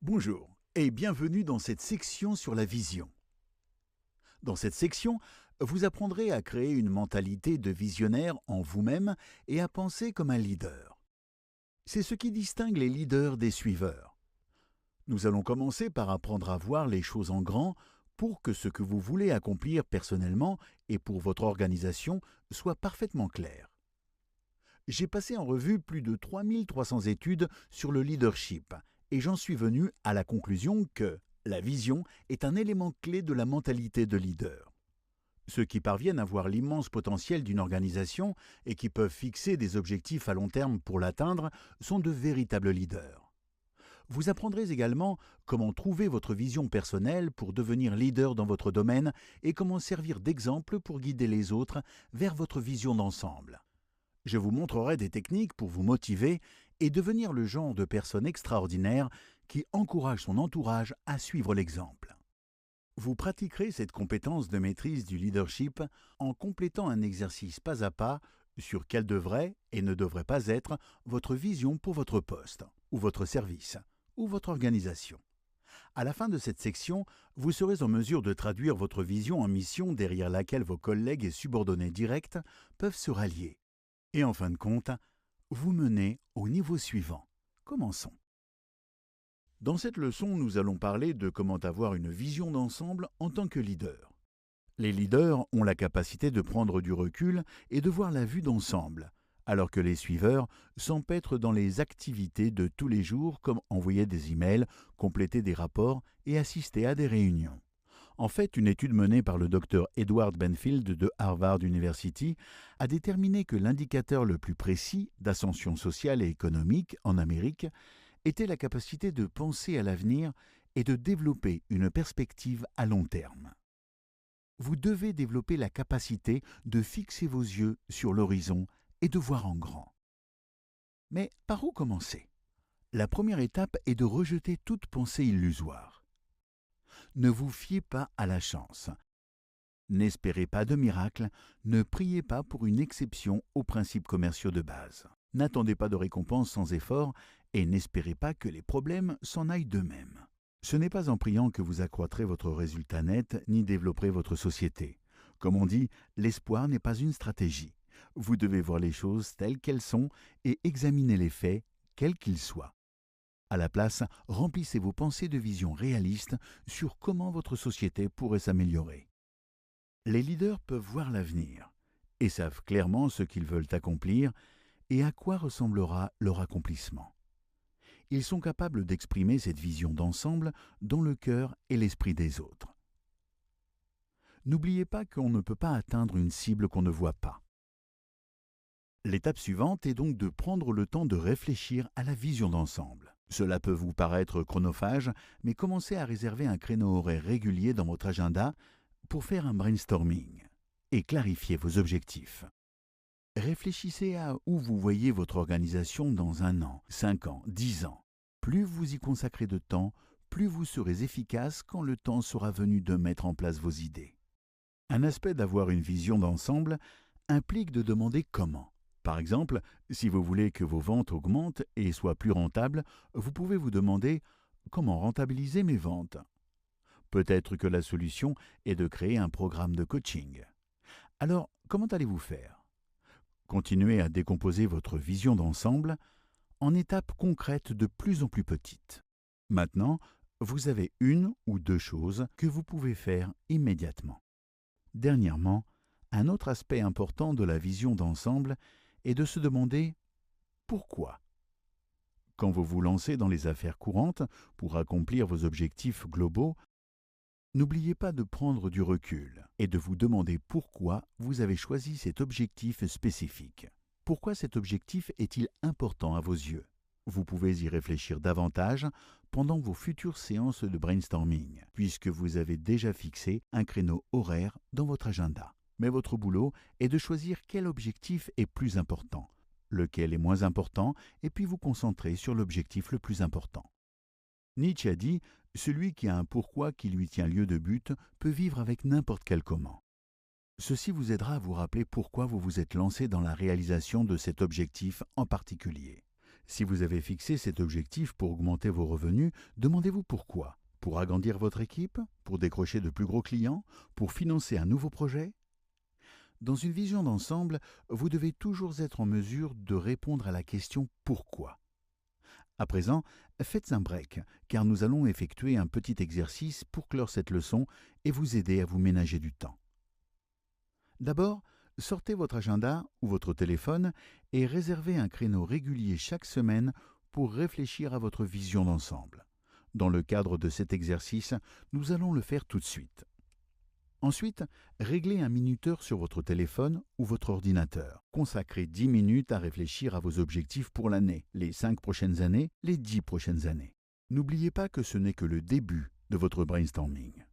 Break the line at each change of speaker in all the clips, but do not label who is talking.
Bonjour et bienvenue dans cette section sur la vision. Dans cette section, vous apprendrez à créer une mentalité de visionnaire en vous-même et à penser comme un leader. C'est ce qui distingue les leaders des suiveurs. Nous allons commencer par apprendre à voir les choses en grand pour que ce que vous voulez accomplir personnellement et pour votre organisation soit parfaitement clair. J'ai passé en revue plus de 3300 études sur le leadership et j'en suis venu à la conclusion que la vision est un élément clé de la mentalité de leader. Ceux qui parviennent à voir l'immense potentiel d'une organisation et qui peuvent fixer des objectifs à long terme pour l'atteindre sont de véritables leaders. Vous apprendrez également comment trouver votre vision personnelle pour devenir leader dans votre domaine et comment servir d'exemple pour guider les autres vers votre vision d'ensemble. Je vous montrerai des techniques pour vous motiver et devenir le genre de personne extraordinaire qui encourage son entourage à suivre l'exemple. Vous pratiquerez cette compétence de maîtrise du leadership en complétant un exercice pas à pas sur quelle devrait et ne devrait pas être votre vision pour votre poste, ou votre service, ou votre organisation. À la fin de cette section, vous serez en mesure de traduire votre vision en mission derrière laquelle vos collègues et subordonnés directs peuvent se rallier. Et en fin de compte, vous menez au niveau suivant. Commençons. Dans cette leçon, nous allons parler de comment avoir une vision d'ensemble en tant que leader. Les leaders ont la capacité de prendre du recul et de voir la vue d'ensemble, alors que les suiveurs s'empêtrent dans les activités de tous les jours comme envoyer des emails, compléter des rapports et assister à des réunions. En fait, une étude menée par le Dr Edward Benfield de Harvard University a déterminé que l'indicateur le plus précis d'ascension sociale et économique en Amérique était la capacité de penser à l'avenir et de développer une perspective à long terme. Vous devez développer la capacité de fixer vos yeux sur l'horizon et de voir en grand. Mais par où commencer? La première étape est de rejeter toute pensée illusoire. Ne vous fiez pas à la chance. N'espérez pas de miracle, ne priez pas pour une exception aux principes commerciaux de base. N'attendez pas de récompense sans effort et n'espérez pas que les problèmes s'en aillent d'eux-mêmes. Ce n'est pas en priant que vous accroîtrez votre résultat net ni développerez votre société. Comme on dit, l'espoir n'est pas une stratégie. Vous devez voir les choses telles qu'elles sont et examiner les faits, quels qu'ils soient. À la place, remplissez vos pensées de vision réaliste sur comment votre société pourrait s'améliorer. Les leaders peuvent voir l'avenir et savent clairement ce qu'ils veulent accomplir et à quoi ressemblera leur accomplissement. Ils sont capables d'exprimer cette vision d'ensemble dans le cœur et l'esprit des autres. N'oubliez pas qu'on ne peut pas atteindre une cible qu'on ne voit pas. L'étape suivante est donc de prendre le temps de réfléchir à la vision d'ensemble. Cela peut vous paraître chronophage, mais commencez à réserver un créneau horaire régulier dans votre agenda pour faire un brainstorming et clarifier vos objectifs. Réfléchissez à où vous voyez votre organisation dans 1 an, 5 ans, 10 ans. Plus vous y consacrez de temps, plus vous serez efficace quand le temps sera venu de mettre en place vos idées. Un aspect d'avoir une vision d'ensemble implique de demander comment. Par exemple, si vous voulez que vos ventes augmentent et soient plus rentables, vous pouvez vous demander comment rentabiliser mes ventes. Peut-être que la solution est de créer un programme de coaching. Alors, comment allez-vous faire? Continuez à décomposer votre vision d'ensemble en étapes concrètes de plus en plus petites. Maintenant, vous avez 1 ou 2 choses que vous pouvez faire immédiatement. Dernièrement, un autre aspect important de la vision d'ensemble est de se demander pourquoi. Quand vous vous lancez dans les affaires courantes pour accomplir vos objectifs globaux, n'oubliez pas de prendre du recul et de vous demander pourquoi vous avez choisi cet objectif spécifique. Pourquoi cet objectif est-il important à vos yeux? Vous pouvez y réfléchir davantage pendant vos futures séances de brainstorming, puisque vous avez déjà fixé un créneau horaire dans votre agenda. Mais votre boulot est de choisir quel objectif est plus important, lequel est moins important, et puis vous concentrer sur l'objectif le plus important. Nietzsche a dit « Celui qui a un pourquoi qui lui tient lieu de but peut vivre avec n'importe quel comment ». Ceci vous aidera à vous rappeler pourquoi vous vous êtes lancé dans la réalisation de cet objectif en particulier. Si vous avez fixé cet objectif pour augmenter vos revenus, demandez-vous pourquoi. Pour agrandir votre équipe? Pour décrocher de plus gros clients? Pour financer un nouveau projet? Dans une vision d'ensemble, vous devez toujours être en mesure de répondre à la question pourquoi. À présent, faites un break, car nous allons effectuer un petit exercice pour clore cette leçon et vous aider à vous ménager du temps. D'abord, sortez votre agenda ou votre téléphone et réservez un créneau régulier chaque semaine pour réfléchir à votre vision d'ensemble. Dans le cadre de cet exercice, nous allons le faire tout de suite. Ensuite, réglez un minuteur sur votre téléphone ou votre ordinateur. Consacrez 10 minutes à réfléchir à vos objectifs pour l'année, les 5 prochaines années, les 10 prochaines années. N'oubliez pas que ce n'est que le début de votre brainstorming.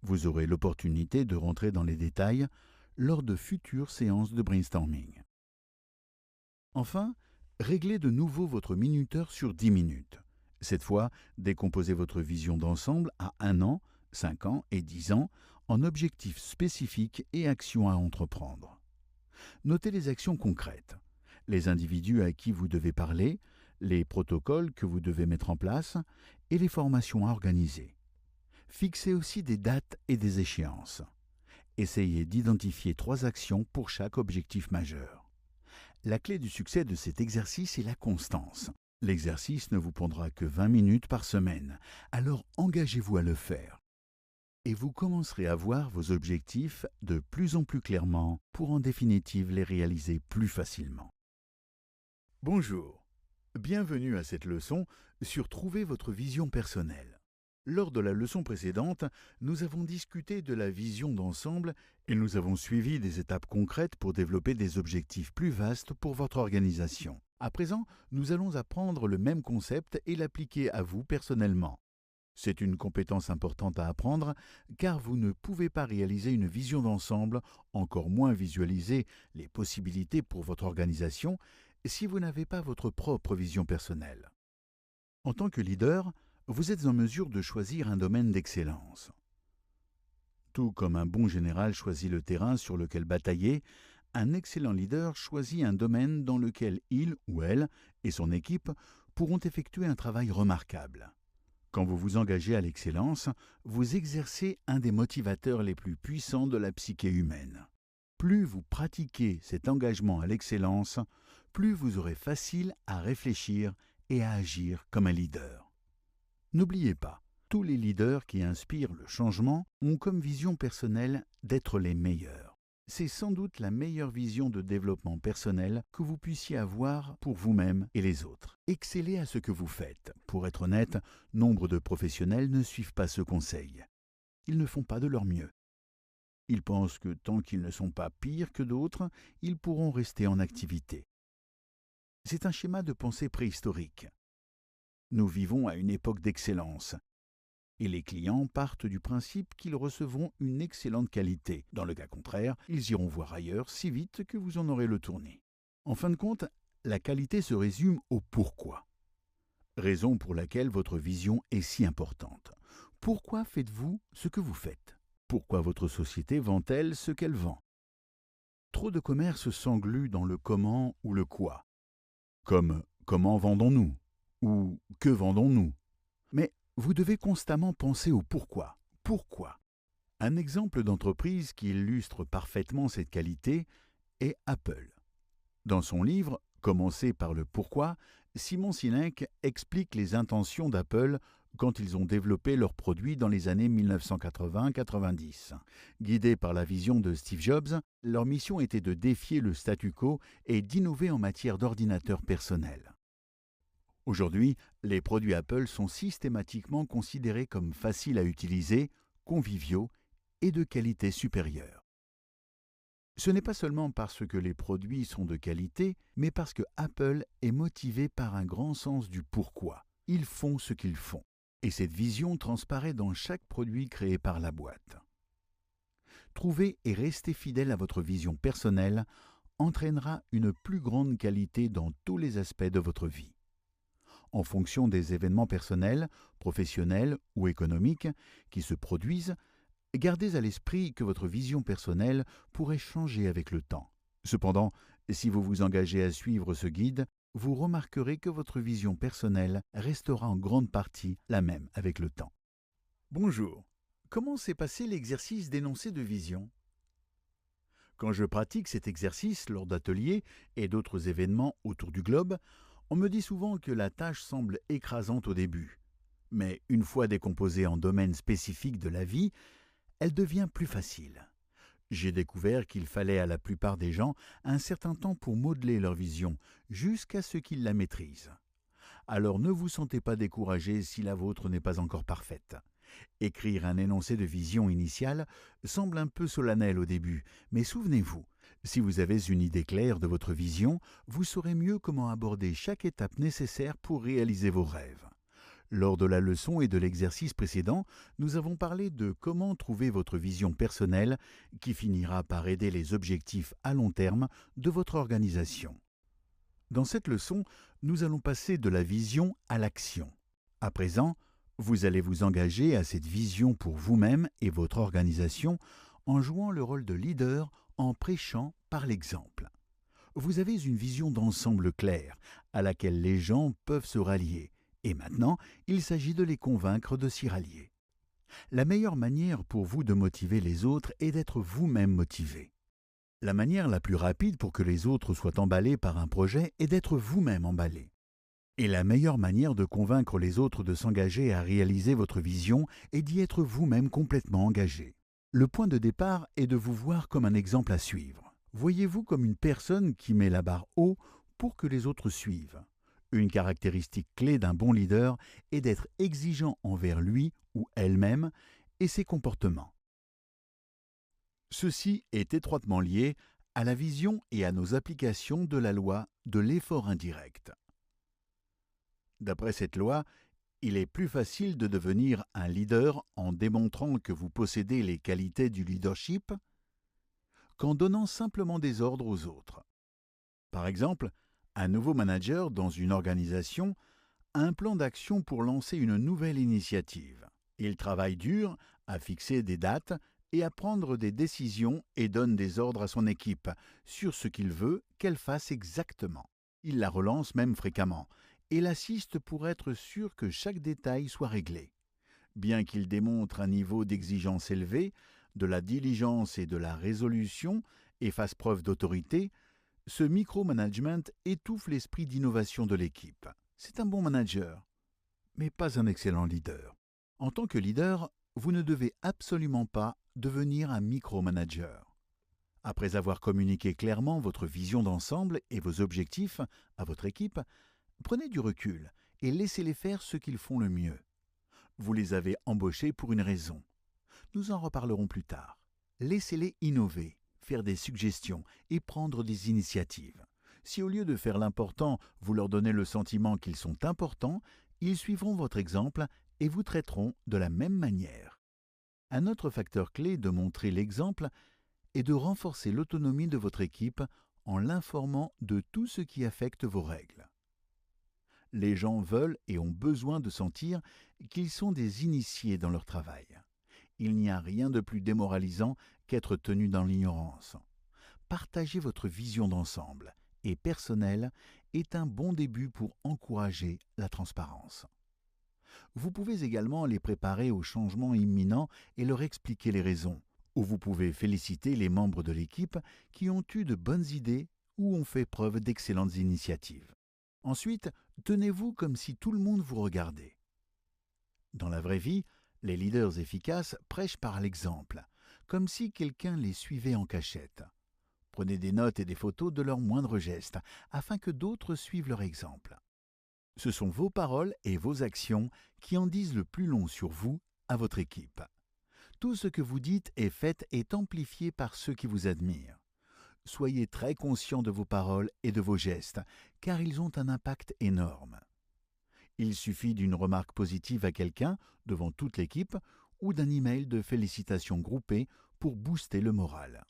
Vous aurez l'opportunité de rentrer dans les détails lors de futures séances de brainstorming. Enfin, réglez de nouveau votre minuteur sur 10 minutes. Cette fois, décomposez votre vision d'ensemble à 1 an, 5 ans et 10 ans en objectifs spécifiques et actions à entreprendre. Notez les actions concrètes, les individus à qui vous devez parler, les protocoles que vous devez mettre en place et les formations à organiser. Fixez aussi des dates et des échéances. Essayez d'identifier 3 actions pour chaque objectif majeur. La clé du succès de cet exercice est la constance. L'exercice ne vous prendra que 20 minutes par semaine, alors engagez-vous à le faire. Et vous commencerez à voir vos objectifs de plus en plus clairement pour en définitive les réaliser plus facilement. Bonjour, bienvenue à cette leçon sur Trouver votre vision personnelle. Lors de la leçon précédente, nous avons discuté de la vision d'ensemble et nous avons suivi des étapes concrètes pour développer des objectifs plus vastes pour votre organisation. À présent, nous allons apprendre le même concept et l'appliquer à vous personnellement. C'est une compétence importante à apprendre car vous ne pouvez pas réaliser une vision d'ensemble, encore moins visualiser les possibilités pour votre organisation si vous n'avez pas votre propre vision personnelle. En tant que leader, vous êtes en mesure de choisir un domaine d'excellence. Tout comme un bon général choisit le terrain sur lequel batailler, un excellent leader choisit un domaine dans lequel il ou elle et son équipe pourront effectuer un travail remarquable. Quand vous vous engagez à l'excellence, vous exercez un des motivateurs les plus puissants de la psyché humaine. Plus vous pratiquez cet engagement à l'excellence, plus vous aurez facile à réfléchir et à agir comme un leader. N'oubliez pas, tous les leaders qui inspirent le changement ont comme vision personnelle d'être les meilleurs. C'est sans doute la meilleure vision de développement personnel que vous puissiez avoir pour vous-même et les autres. Excellez à ce que vous faites. Pour être honnête, nombre de professionnels ne suivent pas ce conseil. Ils ne font pas de leur mieux. Ils pensent que tant qu'ils ne sont pas pires que d'autres, ils pourront rester en activité. C'est un schéma de pensée préhistorique. Nous vivons à une époque d'excellence. Et les clients partent du principe qu'ils recevront une excellente qualité. Dans le cas contraire, ils iront voir ailleurs si vite que vous en aurez le tournis. En fin de compte, la qualité se résume au pourquoi. Raison pour laquelle votre vision est si importante. Pourquoi faites-vous ce que vous faites? Pourquoi votre société vend-elle ce qu'elle vend? Trop de commerces s'engluent dans le comment ou le quoi. Comme comment vendons-nous? Ou que vendons-nous? Mais vous devez constamment penser au pourquoi. Pourquoi? Un exemple d'entreprise qui illustre parfaitement cette qualité est Apple. Dans son livre « Commencez par le pourquoi », Simon Sinek explique les intentions d'Apple quand ils ont développé leurs produits dans les années 1980-90. Guidés par la vision de Steve Jobs, leur mission était de défier le statu quo et d'innover en matière d'ordinateurs personnels. Aujourd'hui, les produits Apple sont systématiquement considérés comme faciles à utiliser, conviviaux et de qualité supérieure. Ce n'est pas seulement parce que les produits sont de qualité, mais parce que Apple est motivé par un grand sens du pourquoi. Ils font ce qu'ils font. Et cette vision transparaît dans chaque produit créé par la boîte. Trouver et rester fidèle à votre vision personnelle entraînera une plus grande qualité dans tous les aspects de votre vie. En fonction des événements personnels, professionnels ou économiques qui se produisent, gardez à l'esprit que votre vision personnelle pourrait changer avec le temps. Cependant, si vous vous engagez à suivre ce guide, vous remarquerez que votre vision personnelle restera en grande partie la même avec le temps. Bonjour. Comment s'est passé l'exercice d'énoncé de vision? Quand je pratique cet exercice lors d'ateliers et d'autres événements autour du globe, on me dit souvent que la tâche semble écrasante au début. Mais une fois décomposée en domaines spécifiques de la vie, elle devient plus facile. J'ai découvert qu'il fallait à la plupart des gens un certain temps pour modeler leur vision, jusqu'à ce qu'ils la maîtrisent. Alors ne vous sentez pas découragé si la vôtre n'est pas encore parfaite. Écrire un énoncé de vision initiale semble un peu solennel au début, mais souvenez-vous, si vous avez une idée claire de votre vision, vous saurez mieux comment aborder chaque étape nécessaire pour réaliser vos rêves. Lors de la leçon et de l'exercice précédent, nous avons parlé de comment trouver votre vision personnelle qui finira par aider les objectifs à long terme de votre organisation. Dans cette leçon, nous allons passer de la vision à l'action. À présent, vous allez vous engager à cette vision pour vous-même et votre organisation en jouant le rôle de leader en prêchant par l'exemple. Vous avez une vision d'ensemble claire à laquelle les gens peuvent se rallier et maintenant, il s'agit de les convaincre de s'y rallier. La meilleure manière pour vous de motiver les autres est d'être vous-même motivé. La manière la plus rapide pour que les autres soient emballés par un projet est d'être vous-même emballé. Et la meilleure manière de convaincre les autres de s'engager à réaliser votre vision est d'y être vous-même complètement engagé. Le point de départ est de vous voir comme un exemple à suivre. Voyez-vous comme une personne qui met la barre haut pour que les autres suivent. Une caractéristique clé d'un bon leader est d'être exigeant envers lui ou elle-même et ses comportements. Ceci est étroitement lié à la vision et à nos applications de la loi de l'effort indirect. D'après cette loi, il est plus facile de devenir un leader en démontrant que vous possédez les qualités du leadership qu'en donnant simplement des ordres aux autres. Par exemple, un nouveau manager dans une organisation a un plan d'action pour lancer une nouvelle initiative. Il travaille dur à fixer des dates et à prendre des décisions et donne des ordres à son équipe sur ce qu'il veut qu'elle fasse exactement. Il la relance même fréquemment et l'assiste pour être sûr que chaque détail soit réglé. Bien qu'il démontre un niveau d'exigence élevé, de la diligence et de la résolution et fasse preuve d'autorité, ce micromanagement étouffe l'esprit d'innovation de l'équipe. C'est un bon manager, mais pas un excellent leader. En tant que leader, vous ne devez absolument pas devenir un micromanager. Après avoir communiqué clairement votre vision d'ensemble et vos objectifs à votre équipe, prenez du recul et laissez-les faire ce qu'ils font le mieux. Vous les avez embauchés pour une raison. Nous en reparlerons plus tard. Laissez-les innover, faire des suggestions et prendre des initiatives. Si au lieu de faire l'important, vous leur donnez le sentiment qu'ils sont importants, ils suivront votre exemple et vous traiteront de la même manière. Un autre facteur clé de montrer l'exemple est de renforcer l'autonomie de votre équipe en l'informant de tout ce qui affecte vos règles. Les gens veulent et ont besoin de sentir qu'ils sont des initiés dans leur travail. Il n'y a rien de plus démoralisant qu'être tenu dans l'ignorance. Partager votre vision d'ensemble et personnelle est un bon début pour encourager la transparence. Vous pouvez également les préparer aux changements imminents et leur expliquer les raisons, ou vous pouvez féliciter les membres de l'équipe qui ont eu de bonnes idées ou ont fait preuve d'excellentes initiatives. Ensuite, tenez-vous comme si tout le monde vous regardait. Dans la vraie vie, les leaders efficaces prêchent par l'exemple, comme si quelqu'un les suivait en cachette. Prenez des notes et des photos de leurs moindres gestes, afin que d'autres suivent leur exemple. Ce sont vos paroles et vos actions qui en disent le plus long sur vous à votre équipe. Tout ce que vous dites et faites est amplifié par ceux qui vous admirent. Soyez très conscient de vos paroles et de vos gestes, car ils ont un impact énorme. Il suffit d'une remarque positive à quelqu'un devant toute l'équipe ou d'un email de félicitations groupées pour booster le moral.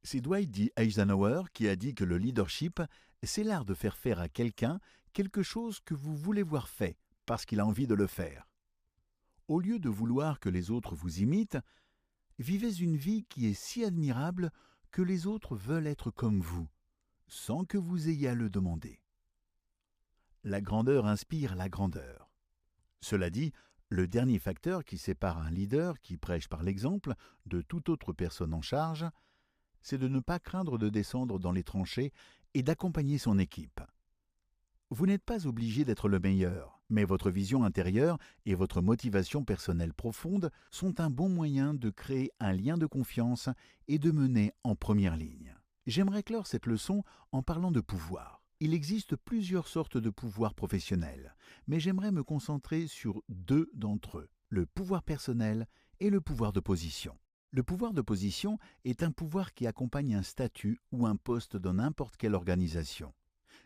C'est Dwight D. Eisenhower qui a dit que le leadership, c'est l'art de faire à quelqu'un quelque chose que vous voulez voir fait parce qu'il a envie de le faire. Au lieu de vouloir que les autres vous imitent, vivez une vie qui est si admirable que les autres veulent être comme vous, sans que vous ayez à le demander. La grandeur inspire la grandeur. Cela dit, le dernier facteur qui sépare un leader qui prêche par l'exemple de toute autre personne en charge, c'est de ne pas craindre de descendre dans les tranchées et d'accompagner son équipe. Vous n'êtes pas obligé d'être le meilleur, mais votre vision intérieure et votre motivation personnelle profonde sont un bon moyen de créer un lien de confiance et de mener en première ligne. J'aimerais clore cette leçon en parlant de pouvoir. Il existe plusieurs sortes de pouvoirs professionnels, mais j'aimerais me concentrer sur deux d'entre eux, le pouvoir personnel et le pouvoir de position. Le pouvoir de position est un pouvoir qui accompagne un statut ou un poste dans n'importe quelle organisation.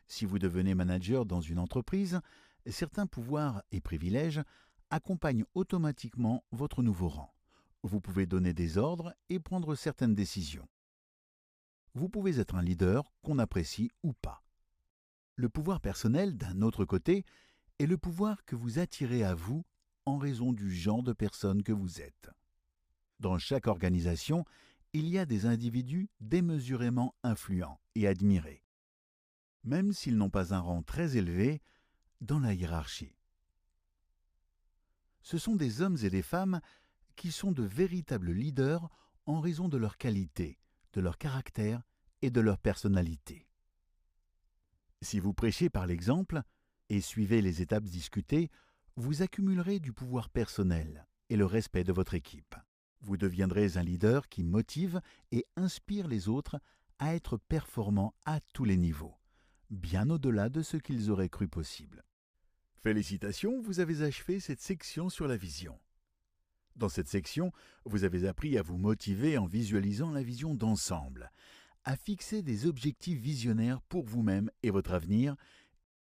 Si vous devenez manager dans une entreprise, certains pouvoirs et privilèges accompagnent automatiquement votre nouveau rang. Vous pouvez donner des ordres et prendre certaines décisions. Vous pouvez être un leader qu'on apprécie ou pas. Le pouvoir personnel, d'un autre côté, est le pouvoir que vous attirez à vous en raison du genre de personne que vous êtes. Dans chaque organisation, il y a des individus démesurément influents et admirés, même s'ils n'ont pas un rang très élevé dans la hiérarchie. Ce sont des hommes et des femmes qui sont de véritables leaders en raison de leur qualité, de leur caractère et de leur personnalité. Si vous prêchez par l'exemple et suivez les étapes discutées, vous accumulerez du pouvoir personnel et le respect de votre équipe. Vous deviendrez un leader qui motive et inspire les autres à être performants à tous les niveaux, bien au-delà de ce qu'ils auraient cru possible. Félicitations, vous avez achevé cette section sur la vision. Dans cette section, vous avez appris à vous motiver en visualisant la vision d'ensemble, à fixer des objectifs visionnaires pour vous-même et votre avenir,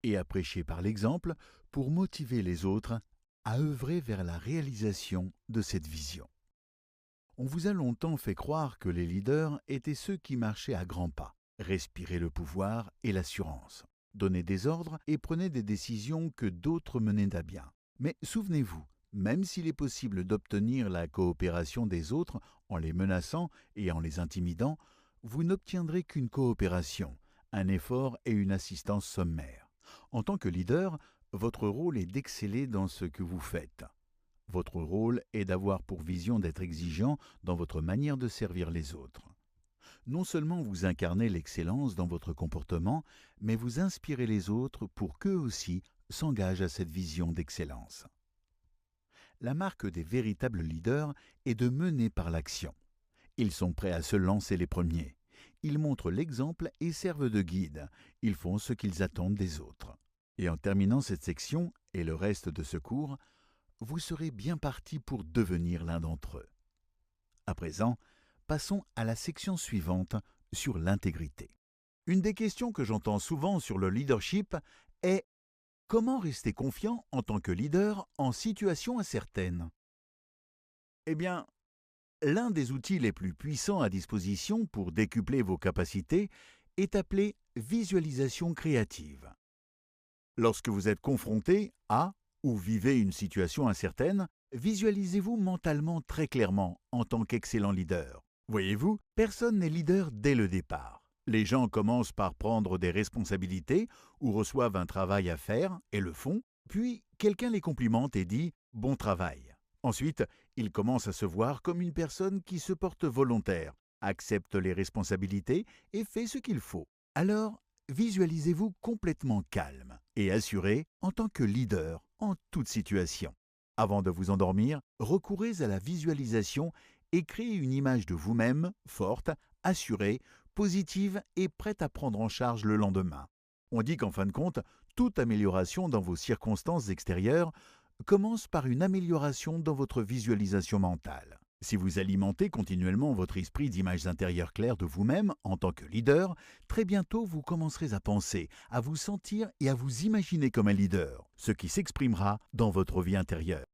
et à prêcher par l'exemple pour motiver les autres à œuvrer vers la réalisation de cette vision. On vous a longtemps fait croire que les leaders étaient ceux qui marchaient à grands pas, respiraient le pouvoir et l'assurance, donnaient des ordres et prenaient des décisions que d'autres menaient à bien. Mais souvenez-vous, même s'il est possible d'obtenir la coopération des autres en les menaçant et en les intimidant, vous n'obtiendrez qu'une coopération, un effort et une assistance sommaire. En tant que leader, votre rôle est d'exceller dans ce que vous faites. Votre rôle est d'avoir pour vision d'être exigeant dans votre manière de servir les autres. Non seulement vous incarnez l'excellence dans votre comportement, mais vous inspirez les autres pour qu'eux aussi s'engagent à cette vision d'excellence. La marque des véritables leaders est de mener par l'action. Ils sont prêts à se lancer les premiers. Ils montrent l'exemple et servent de guide. Ils font ce qu'ils attendent des autres. Et en terminant cette section et le reste de ce cours, vous serez bien parti pour devenir l'un d'entre eux. À présent, passons à la section suivante sur l'intégrité. Une des questions que j'entends souvent sur le leadership est « Comment rester confiant en tant que leader en situation incertaine ?» Eh bien, l'un des outils les plus puissants à disposition pour décupler vos capacités est appelé visualisation créative. Lorsque vous êtes confronté à ou vivez une situation incertaine, visualisez-vous mentalement très clairement en tant qu'excellent leader. Voyez-vous, personne n'est leader dès le départ. Les gens commencent par prendre des responsabilités ou reçoivent un travail à faire et le font, puis quelqu'un les complimente et dit « bon travail ». Ensuite, ils commencent à se voir comme une personne qui se porte volontaire, accepte les responsabilités et fait ce qu'il faut. Alors, visualisez-vous complètement calme et assuré en tant que leader en toute situation. Avant de vous endormir, recourez à la visualisation et créez une image de vous-même forte, assurée, positive et prête à prendre en charge le lendemain. On dit qu'en fin de compte, toute amélioration dans vos circonstances extérieures commence par une amélioration dans votre visualisation mentale. Si vous alimentez continuellement votre esprit d'images intérieures claires de vous-même en tant que leader, très bientôt vous commencerez à penser, à vous sentir et à vous imaginer comme un leader, ce qui s'exprimera dans votre vie intérieure.